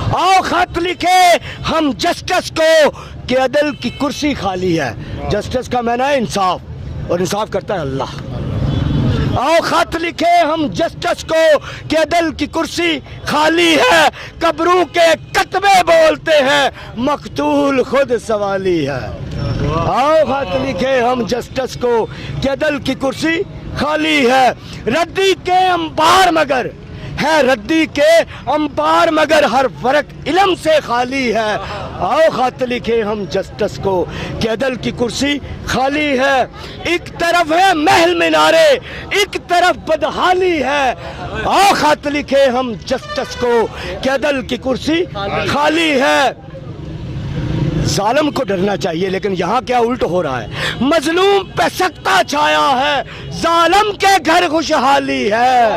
आओ खत लिखे हम जस्टिस को कि अदल की कुर्सी खाली है। जस्टिस का माना है इंसाफ, और इंसाफ करता है अल्लाह। आओ खत लिखे हम जस्टिस को कि अदल की कुर्सी खाली है। कब्रों के कतबे बोलते हैं मकतूल खुद सवाली है। आओ खत लिखे हम जस्टिस को कि अदल की कुर्सी खाली है। रद्दी के अंबार मगर है, रद्दी के अंबार मगर हर फर्क इल्म से खाली है। आओ खत लिखे हम जस्टिस को कि अदल की कुर्सी खाली है। एक तरफ है महल मीनारे, एक तरफ बदहाली है। आओ खत लिखे हम जस्टिस को कि अदल की कुर्सी खाली है। जालिम को डरना चाहिए, लेकिन यहाँ क्या उल्ट हो रहा है। मजलूम पे सख्ता छाया है, जालिम के घर खुशहाली है।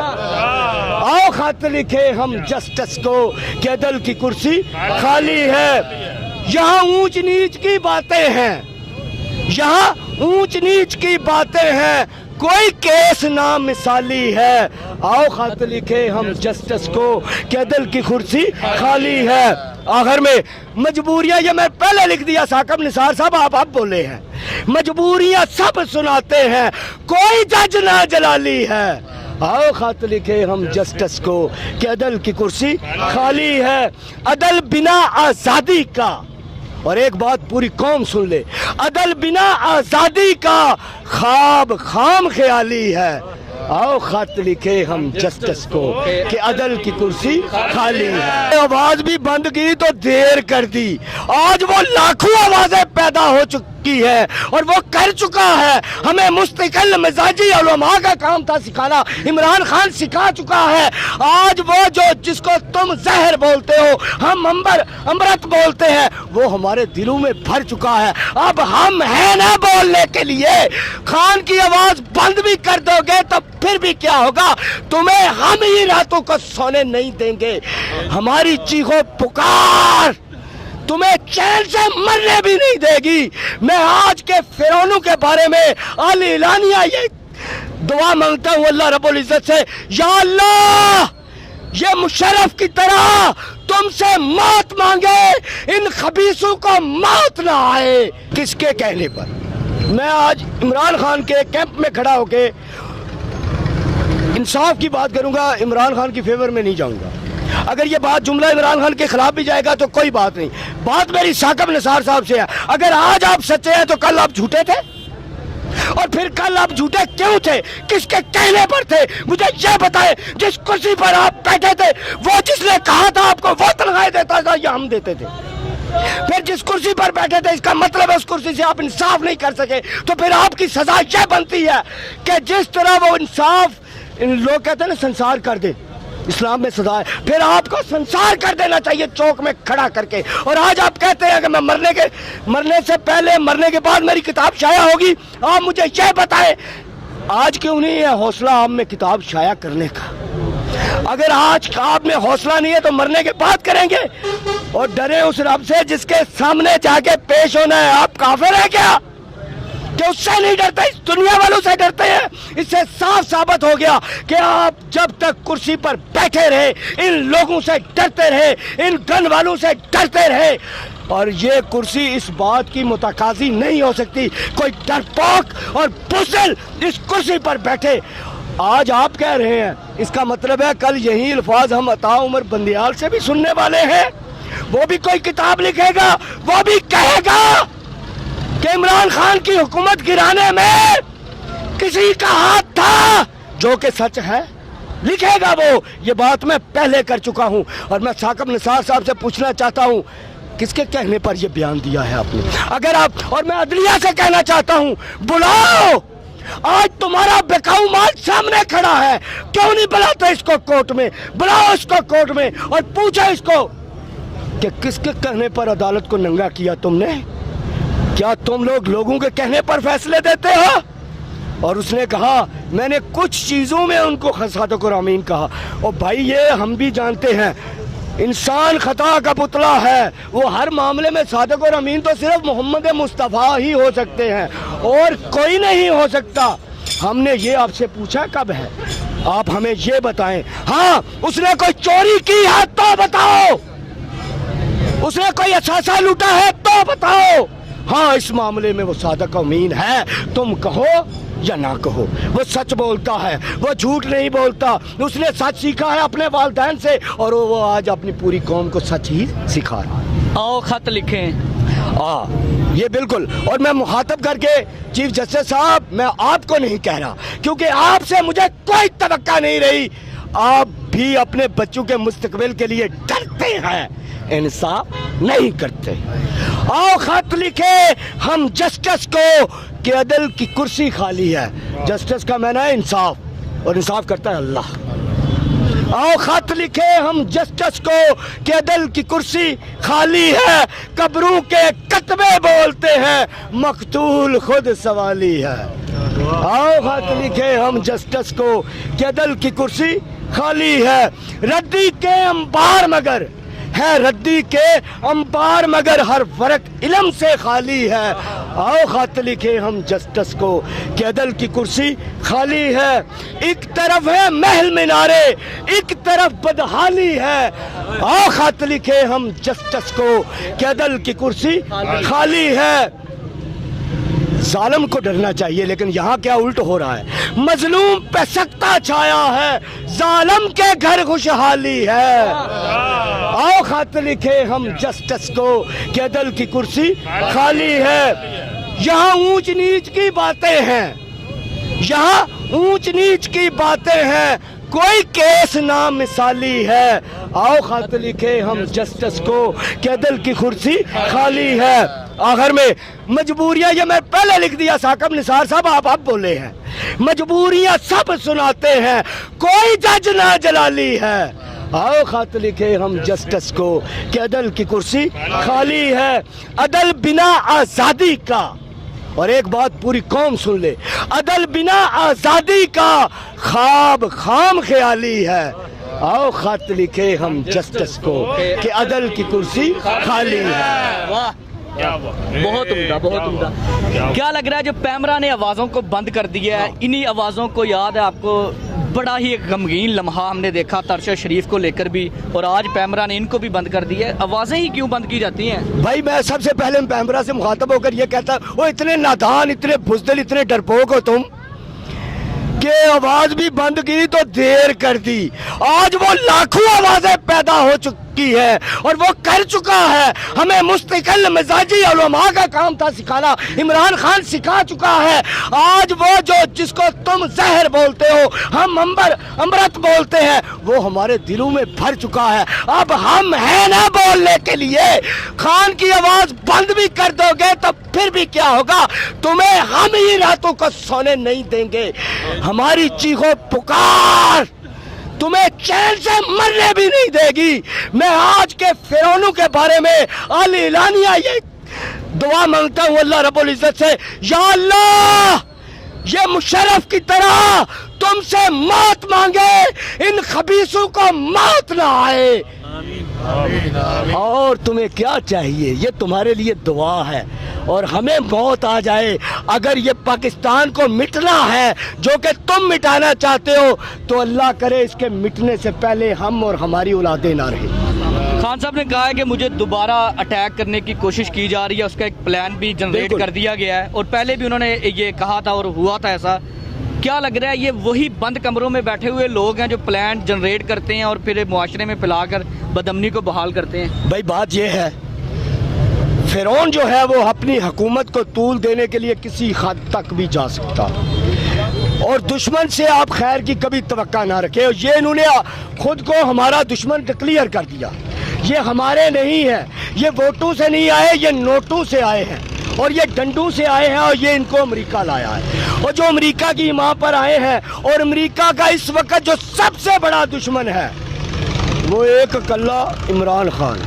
आओ खत लिखे हम जस्टिस को कि अदल की कुर्सी खाली है। यहाँ ऊंच नीच की बातें हैं, यहाँ ऊंच नीच की बातें हैं, कोई केस ना मिसाली है। आओ खत लिखे हम जस्टिस को कि अदल की कुर्सी खाली है। आखिर में मजबूरियां, ये मैं पहले लिख दिया, साकब निसार साहब आप बोले हैं, मजबूरियां सब सुनाते हैं, कोई जज ना जलाली है। आओ खत लिखे हम जस्टिस को कि अदल की कुर्सी खाली है। अदल बिना आजादी का, और एक बात पूरी कौम सुन ले, अदल बिना आजादी का ख्वाब खाम ख्याली है। आओ खत लिखे हम जस्टिस को कि अदल की कुर्सी खाली है। आवाज भी बंद की तो देर कर दी। आज वो लाखों आवाजें पैदा हो चुकी है और वो कर चुका है। हमें मुस्तकिल मिजाजी उलमा का काम था सिखाना, इमरान खान सिखा चुका है। आज वो जो जिसको तुम जहर बोलते हो हम अमृत बोलते हैं, वो हमारे दिलों में भर चुका है। अब हम हैं ना बोलने के लिए। खान की आवाज बंद भी कर दोगे तो फिर भी क्या होगा, तुम्हें हम ही रातों को सोने नहीं देंगे। हमारी चीखों पुकार तुम्हें चैन से मरने भी नहीं देगी। मैं आज के फिरौनों के बारे में आलिलानिया ये दुआ मांगता हूँ अल्लाह रब्बुल इज्जत से, या अल्लाह ये मुशर्रफ की तरह तुमसे मौत मांगे, इन खबीसों को मौत ना आए। किसके कहने पर? मैं आज इमरान खान के कैंप में खड़ा होके इंसाफ की बात करूंगा, इमरान खान की फेवर में नहीं जाऊंगा। अगर ये बात जुमला इमरान खान के खिलाफ भी जाएगा तो कोई बात नहीं, बात मेरी साकब निसार साहब से है। अगर आज आप सच्चे हैं तो कल आप झूठे थे, और फिर कल आप झूठे क्यों थे, किसके कहने पर थे, मुझे ये बताएं। जिस कुर्सी पर आप बैठे थे वो जिसने कहा था आपको वो तनख्वाह देता था या हम देते थे? फिर जिस कुर्सी पर बैठे थे इसका मतलब है उस कुर्सी से आप इंसाफ नहीं कर सके, तो फिर आपकी सजा यह बनती है कि जिस तरह वो इंसाफ, लोग कहते हैं ना संसार कर दे, इस्लाम में सजा है, फिर आपको संसार कर देना चाहिए चौक में खड़ा करके। और आज आप कहते हैं कि मैं मरने से पहले, मरने के बाद मेरी किताब शाया होगी। आप मुझे यह बताएं, आज क्यों नहीं है हौसला आप में किताब शाया करने का? अगर आज आप में हौसला नहीं है तो मरने के बाद करेंगे। और डरे उस रब से जिसके सामने जाके पेश होना है। आप काफिर है क्या कि उससे नहीं डरते, इस दुनिया वालों से डरते हैं? इससे साफ साबित हो गया कि आप जब तक कुर्सी पर बैठे रहे इन लोगों से डरते रहे, इन गन वालों से डरते रहे। और ये कुर्सी इस बात की मुतकाजी नहीं हो सकती कोई डरपोक और बुज़दिल इस कुर्सी पर बैठे। आज आप कह रहे हैं, इसका मतलब है कल यही अल्फाज हम अता उमर बंदियाल से भी सुनने वाले हैं। वो भी कोई किताब लिखेगा, वो भी कहेगा कि इमरान खान की हुकूमत गिराने में किसी का हाथ था, जो कि सच है। लिखेगा वो, ये बात मैं पहले कर चुका हूं। और मैं साकब निसार साहब से पूछना चाहता हूं, किसके कहने पर यह बयान दिया है आपने? अगर आप, और मैं अदलिया से कहना चाहता हूं, बुलाओ, आज तुम्हारा बेकाऊ माल सामने खड़ा है, क्यों नहीं बुलाते इसको कोर्ट में? बुलाओ इसको कोर्ट में और पूछो इसको कि किसके कहने पर अदालत को नंगा किया तुमने? क्या तुम लोगों के कहने पर फैसले देते हो? और उसने कहा मैंने कुछ चीजों में उनको सादिक और अमीन कहा। और भाई ये हम भी जानते हैं, इंसान खता का पुतला है, वो हर मामले में सादिक और अमीन तो सिर्फ मोहम्मद मुस्तफ़ा ही हो सकते हैं और कोई नहीं हो सकता। हमने ये आपसे पूछा कब है, आप हमें ये बताएं। हाँ, उसने कोई चोरी की है तो बताओ, उसने कोई असासा लूटा है तो बताओ। हाँ, इस मामले में वो सादक अमीन है, तुम कहो या ना कहो। वो सच बोलता है, वो झूठ नहीं बोलता। उसने सच सीखा है अपने वालिदैन से और वो आज अपनी पूरी कौम को सच ही सिखा रहा है। आओ खत लिखें। ये बिल्कुल। और मैं मुखातब करके चीफ जस्टिस साहब, मैं आपको नहीं कह रहा क्योंकि आपसे मुझे कोई तवक्का नहीं रही। आप भी अपने बच्चों के मुस्तकबिल के लिए डरते हैं, इंसाफ नहीं करते। आओ खत लिखे हम जस्टिस को कि अदल की कुर्सी खाली है। जस्टिस का माना है इंसाफ और इंसाफ करता है अल्लाह। आओ खत लिखे हम जस्टिस को कि अदल की कुर्सी खाली है। कब्रों के कतबे बोलते हैं, मकतूल खुद सवाली है। आओ खत लिखे हम जस्टिस को कि अदल की कुर्सी खाली है। रद्दी के अंबार मगर है, रद्दी के अंबार मगर हर फर्क इल्म से खाली है। आओ खत लिखे हम जस्टिस को कि अदल की कुर्सी खाली है। एक तरफ है महल मीनारे, एक तरफ बदहाली है। आओ खत लिखे हम जस्टिस को कि अदल की कुर्सी खाली है। जालिम को डरना चाहिए, लेकिन यहाँ क्या उल्ट हो रहा है। मजलूम पे सख्ता छाया है, जालिम के घर खुशहाली है। आओ खत लिखे हम जस्टिस को कि अदल की कुर्सी खाली है। यहाँ ऊंच नीच की बातें हैं, यहाँ ऊंच नीच की बातें हैं, कोई केस ना मिसाली है। आओ खत लिखे हम जस्टिस को कि अदल की कुर्सी खाली है। आखिर में मजबूरियां, ये मैं पहले लिख दिया साकब निसार साहब, आप अब बोले हैं। मजबूरियां सब सुनाते हैं, कोई जज ना जलाली है। आओ खत लिखे हम जस्टिस को कि अदल की कुर्सी खाली है। अदल बिना आजादी का, और एक बात पूरी कौम सुन ले, अदल बिना आजादी का ख्वाब खाम ख्याली है। आओ खत लिखे हम जस्टिस को कि अदल की कुर्सी खाली है। वाह, बहुत उम्दा, बहुत उम्दा। क्या लग रहा है, जो पैमरा ने आवाज़ों को बंद कर दिया है, इन्हीं आवाज़ों को याद है आपको? बड़ा ही एक गमगीन लम्हा हमने देखा तरशद शरीफ को लेकर भी, और आज पैमरा ने इनको भी बंद कर दिया है। आवाज़ें ही क्यों बंद की जाती हैं? भाई मैं सबसे पहले पैमरा से मुखातब होकर ये कहता, वो इतने नादान, इतने बुज़दिल, इतने डरपोक हो तुम कि आवाज भी बंद की तो देर कर दी। आज वो लाखों आवाजें पैदा हो चुकी है और वो कर चुका है। हमें मुस्तकिल मिजाजी उलमा का काम था सिखाना, इमरान खान सिखा चुका है। आज वो जो जिसको तुम जहर बोलते हो, हम अमृत बोलते हैं, वो हमारे दिलों में भर चुका है। अब हम हैं ना बोलने के लिए। खान की आवाज बंद भी कर दोगे तो फिर भी क्या होगा, तुम्हें हम ही रातों को सोने नहीं देंगे। हमारी चीखों पुकार तुम्हें चैन से मरने भी नहीं देगी। मैं आज के फिरौनों के बारे में आलिलानिया ये दुआ मांगता हूँ अल्लाह रब्बुल इज्जत से, या अल्लाह ये मुशर्रफ की तरह तुमसे मौत मांगे, इन खबीसों को मौत ना आए। और तुम्हें क्या चाहिए, ये तुम्हारे लिए दुआ है। और हमें मौत आ जाए, अगर ये पाकिस्तान को मिटना है जो कि तुम मिटाना चाहते हो, तो अल्लाह करे इसके मिटने से पहले हम और हमारी औलादें ना रहे। खान साहब ने कहा है कि मुझे दोबारा अटैक करने की कोशिश की जा रही है, उसका एक प्लान भी जनरेट कर दिया गया है, और पहले भी उन्होंने ये कहा था और हुआ था ऐसा। क्या लग रहा है, ये वही बंद कमरों में बैठे हुए लोग हैं जो प्लान जनरेट करते हैं और फिर मुआशरे में फैलाकर बदअमनी को बहाल करते हैं? भाई बात ये है, फिरौन जो है वो अपनी हुकूमत को तूल देने के लिए किसी हद तक भी जा सकता, और दुश्मन से आप खैर की कभी तवक्का ना रखे। ये इन्होंने खुद को हमारा दुश्मन डिक्लेयर कर दिया। ये हमारे नहीं है, ये वोटों से नहीं आए, ये नोटों से आए हैं और ये डंडों से आए हैं, और ये इनको अमेरिका लाया है। और जो अमेरिका की माँ पर आए हैं, और अमेरिका का इस वक्त जो सबसे बड़ा दुश्मन है वो एक अकेला इमरान खान।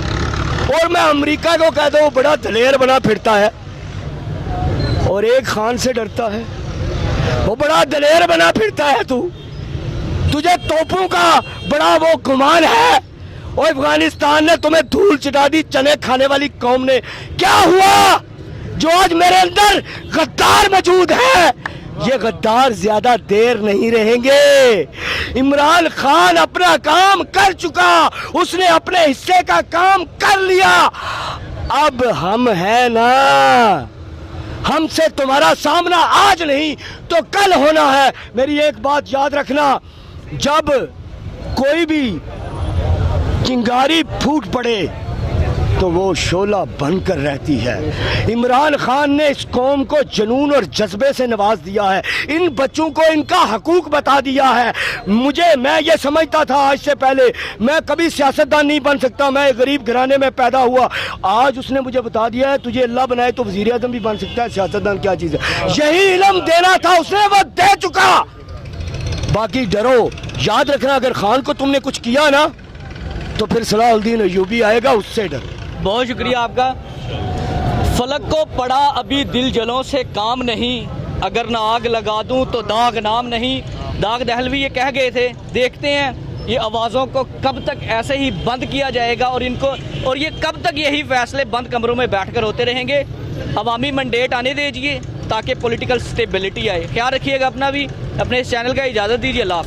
और मैं अमेरिका को कहता हूँ बड़ा दलेर बना फिरता है और एक खान से डरता है, वो बड़ा दलेर बना फिरता है। तुझे तोपों का बड़ा वो गुमान है, और अफगानिस्तान ने तुम्हें धूल चिटा दी, चने खाने वाली कौम ने। क्या हुआ जो आज मेरे अंदर गद्दार मौजूद है, یہ غدار زیادہ دیر نہیں رہیں گے. عمران خان اپنا کام کر چکا, اس نے اپنے حصے کا کام کر لیا. اب ہم ہیں نا, ہم سے تمہارا سامنا آج نہیں تو کل ہونا ہے. میری ایک بات یاد رکھنا, جب کوئی بھی چنگاری پھوٹ پڑے تو وہ شعلہ بن کر رہتی ہے. عمران خان نے اس قوم کو جنون اور جذبے سے نواز دیا ہے, ان بچوں کو ان کا حقوق بتا دیا ہے. میں یہ سمجھتا تھا آج سے پہلے میں کبھی سیاستدان نہیں بن سکتا, میں غریب گھرانے میں پیدا ہوا. آج اس نے مجھے بتا دیا ہے تجھے اللہ بنائے تو وزیر اعظم بھی بن سکتا ہے, سیاستدان کیا چیز ہے. یہی علم دینا تھا اس نے, وہ دے چکا. باقی ڈرو, یاد رکھنا اگر خان کو تم نے کچھ کیا نا تو پھر صلاح الدین ایوبی آئے گا, اس سے ڈر. بہت شکریہ آپ کا. فلک کو پڑا ابھی دل جلوں سے کام نہیں, اگر نہ آگ لگا دوں تو داغ نام نہیں. داغ دہلوی یہ کہہ گئے تھے. دیکھتے ہیں یہ آوازوں کو کب تک ایسے ہی بند کیا جائے گا اور یہ کب تک یہی فیصلے بند کمروں میں بیٹھ کر ہوتے رہیں گے. عوامی منڈیٹ آنے دیجیے تاکہ پولیٹیکل سٹیبلٹی آئے. خیال رکھیے گا اپنا بھی, اپنے اس چینل کا اجازت دیجیے. اللہ حافظ.